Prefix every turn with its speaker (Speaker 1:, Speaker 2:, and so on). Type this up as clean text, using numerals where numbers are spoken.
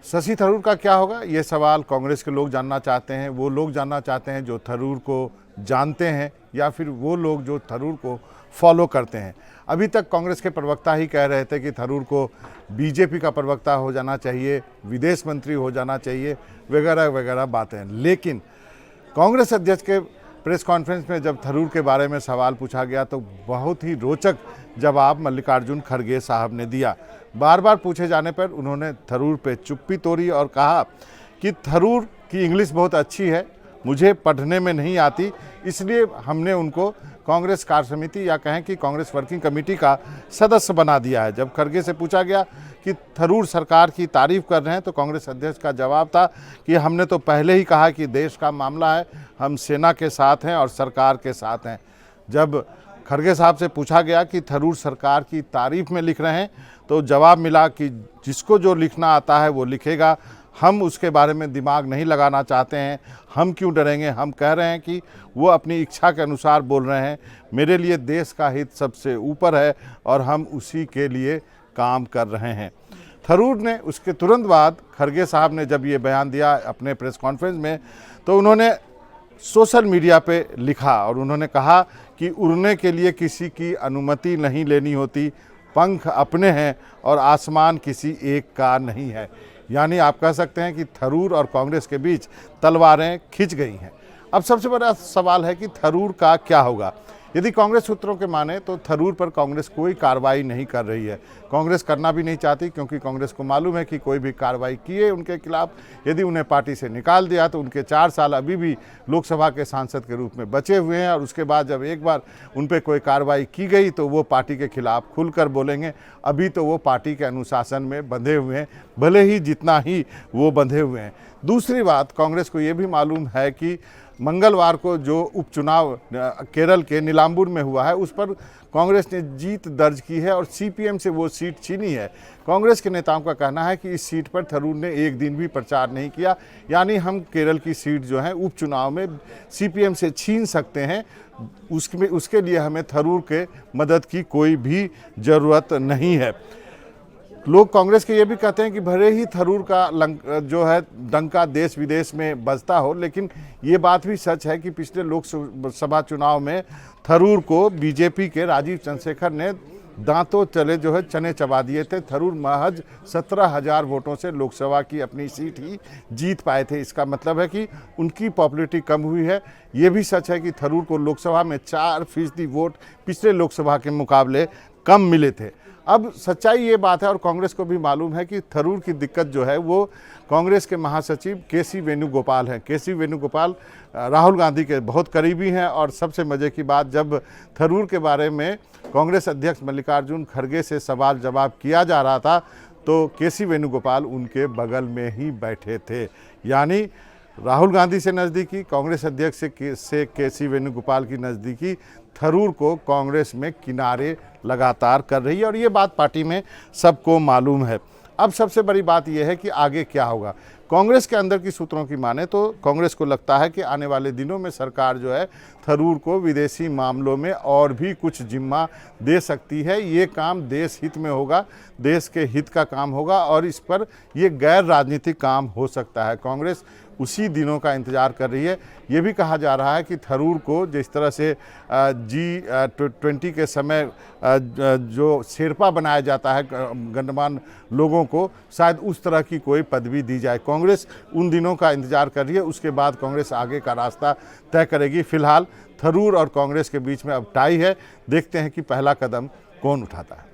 Speaker 1: शशि थरूर का क्या होगा, ये सवाल कांग्रेस के लोग जानना चाहते हैं। वो लोग जानना चाहते हैं जो थरूर को जानते हैं या फिर वो लोग जो थरूर को फॉलो करते हैं। अभी तक कांग्रेस के प्रवक्ता ही कह रहे थे कि थरूर को बीजेपी का प्रवक्ता हो जाना चाहिए, विदेश मंत्री हो जाना चाहिए, वगैरह वगैरह बातें। लेकिन कांग्रेस अध्यक्ष के प्रेस कॉन्फ्रेंस में जब थरूर के बारे में सवाल पूछा गया तो बहुत ही रोचक जवाब मल्लिकार्जुन खड़गे साहब ने दिया। बार बार पूछे जाने पर उन्होंने थरूर पे चुप्पी तोड़ी और कहा कि थरूर की इंग्लिश बहुत अच्छी है, मुझे पढ़ने में नहीं आती, इसलिए हमने उनको कांग्रेस कार्य समिति या कहें कि कांग्रेस वर्किंग कमेटी का सदस्य बना दिया है। जब खड़गे से पूछा गया कि थरूर सरकार की तारीफ कर रहे हैं तो कांग्रेस अध्यक्ष का जवाब था कि हमने तो पहले ही कहा कि देश का मामला है, हम सेना के साथ हैं और सरकार के साथ हैं। जब खड़गे साहब से पूछा गया कि थरूर सरकार की तारीफ में लिख रहे हैं तो जवाब मिला कि जिसको जो लिखना आता है वो लिखेगा, हम उसके बारे में दिमाग नहीं लगाना चाहते हैं, हम क्यों डरेंगे, हम कह रहे हैं कि वो अपनी इच्छा के अनुसार बोल रहे हैं, मेरे लिए देश का हित सबसे ऊपर है और हम उसी के लिए काम कर रहे हैं। थरूर ने उसके तुरंत बाद खड़गे साहब ने जब ये बयान दिया अपने प्रेस कॉन्फ्रेंस में तो उन्होंने सोशल मीडिया पे लिखा और उन्होंने कहा कि उड़ने के लिए किसी की अनुमति नहीं लेनी होती, पंख अपने हैं और आसमान किसी एक का नहीं है। यानी आप कह सकते हैं कि थरूर और कांग्रेस के बीच तलवारें खिंच गई हैं। अब सबसे बड़ा सवाल है कि थरूर का क्या होगा। यदि कांग्रेस सूत्रों के माने तो थरूर पर कांग्रेस कोई कार्रवाई नहीं कर रही है, कांग्रेस करना भी नहीं चाहती, क्योंकि कांग्रेस को मालूम है कि कोई भी कार्रवाई किए उनके खिलाफ, यदि उन्हें पार्टी से निकाल दिया तो उनके 4 साल अभी भी लोकसभा के सांसद के रूप में बचे हुए हैं और उसके बाद जब एक बार उन पर कोई कार्रवाई की गई तो वो पार्टी के खिलाफ खुलकर बोलेंगे। अभी तो वो पार्टी के अनुशासन में बंधे हुए हैं, भले ही जितना ही वो बंधे हुए हैं। दूसरी बात, कांग्रेस को ये भी मालूम है कि मंगलवार को जो उपचुनाव केरल के नीलांबूर में हुआ है उस पर कांग्रेस ने जीत दर्ज की है और सीपीएम से वो सीट छीनी है। कांग्रेस के नेताओं का कहना है कि इस सीट पर थरूर ने एक दिन भी प्रचार नहीं किया, यानी हम केरल की सीट जो है उपचुनाव में सीपीएम से छीन सकते हैं, उसके लिए हमें थरूर के मदद की कोई भी ज़रूरत नहीं है। लोग कांग्रेस के ये भी कहते हैं कि भले ही थरूर का जो है डंका देश विदेश में बजता हो, लेकिन ये बात भी सच है कि पिछले लोकसभा चुनाव में थरूर को बीजेपी के राजीव चंद्रशेखर ने दांतों तले जो है चने चबा दिए थे। थरूर महज 17,000 वोटों से लोकसभा की अपनी सीट ही जीत पाए थे। इसका मतलब है कि उनकी पॉपुलैरिटी कम हुई है। ये भी सच है कि थरूर को लोकसभा में 4% वोट पिछले लोकसभा के मुकाबले कम मिले थे। अब सच्चाई ये बात है और कांग्रेस को भी मालूम है कि थरूर की दिक्कत जो है वो कांग्रेस के महासचिव केसी वेणुगोपाल हैं। केसी वेणुगोपाल राहुल गांधी के बहुत करीबी हैं और सबसे मज़े की बात, जब थरूर के बारे में कांग्रेस अध्यक्ष मल्लिकार्जुन खड़गे से सवाल जवाब किया जा रहा था तो केसी वेणुगोपाल उनके बगल में ही बैठे थे। यानी राहुल गांधी से नज़दीकी, कांग्रेस अध्यक्ष से केसी वेणुगोपाल की नज़दीकी थरूर को कांग्रेस में किनारे लगातार कर रही है और ये बात पार्टी में सबको मालूम है। अब सबसे बड़ी बात यह है कि आगे क्या होगा। कांग्रेस के अंदर की सूत्रों की माने तो कांग्रेस को लगता है कि आने वाले दिनों में सरकार जो है थरूर को विदेशी मामलों में और भी कुछ जिम्मा दे सकती है। ये काम देश हित में होगा, देश के हित का काम होगा और इस पर ये गैर राजनीतिक काम हो सकता है। कांग्रेस उसी दिनों का इंतज़ार कर रही है। ये भी कहा जा रहा है कि थरूर को जिस तरह से G20 के समय जो शेरपा बनाया जाता है गणमान्य लोगों को, शायद उस तरह की कोई पदवी दी जाए। कांग्रेस उन दिनों का इंतज़ार कर रही है, उसके बाद कांग्रेस आगे का रास्ता तय करेगी। फिलहाल थरूर और कांग्रेस के बीच में अब टाई है, देखते हैं कि पहला कदम कौन उठाता है।